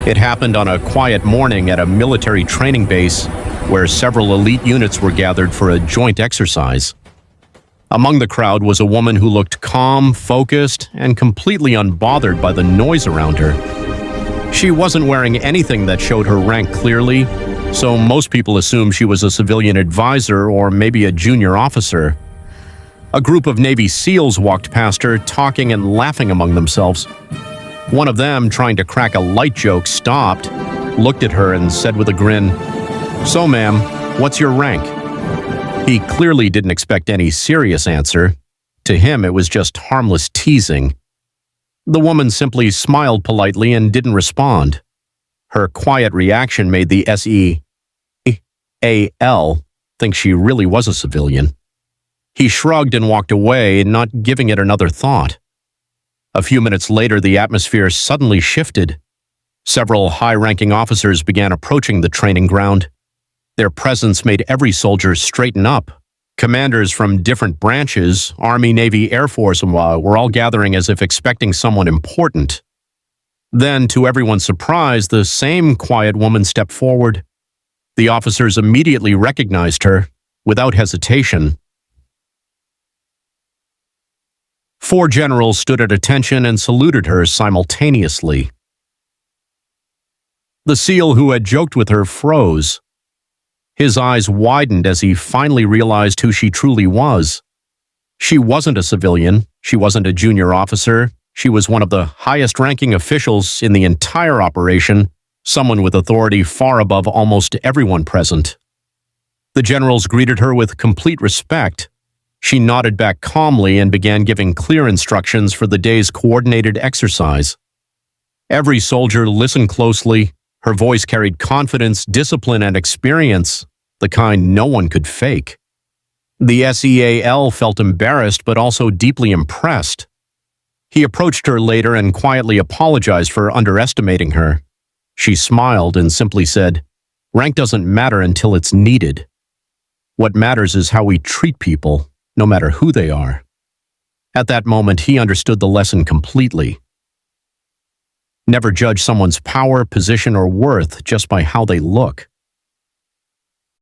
It happened on a quiet morning at a military training base where several elite units were gathered for a joint exercise. Among the crowd was a woman who looked calm, focused, and completely unbothered by the noise around her. She wasn't wearing anything that showed her rank clearly, so most people assumed she was a civilian advisor or maybe a junior officer. A group of Navy SEALs walked past her, talking and laughing among themselves. One of them, trying to crack a light joke, stopped, looked at her, and said with a grin, "So, ma'am, what's your rank?" He clearly didn't expect any serious answer. To him, it was just harmless teasing. The woman simply smiled politely and didn't respond. Her quiet reaction made the SEAL think she really was a civilian. He shrugged and walked away, not giving it another thought. A few minutes later, the atmosphere suddenly shifted. Several high-ranking officers began approaching the training ground. Their presence made every soldier straighten up. Commanders from different branches, Army, Navy, Air Force, were all gathering as if expecting someone important. Then, to everyone's surprise, the same quiet woman stepped forward. The officers immediately recognized her, without hesitation. 4 generals stood at attention and saluted her simultaneously. The SEAL who had joked with her froze. His eyes widened as he finally realized who she truly was. She wasn't a civilian, she wasn't a junior officer, she was one of the highest-ranking officials in the entire operation, someone with authority far above almost everyone present. The generals greeted her with complete respect. She nodded back calmly and began giving clear instructions for the day's coordinated exercise. Every soldier listened closely. Her voice carried confidence, discipline, and experience, the kind no one could fake. The SEAL felt embarrassed but also deeply impressed. He approached her later and quietly apologized for underestimating her. She smiled and simply said, "Rank doesn't matter until it's needed. What matters is how we treat people, no matter who they are." At that moment, he understood the lesson completely. Never judge someone's power, position, or worth just by how they look.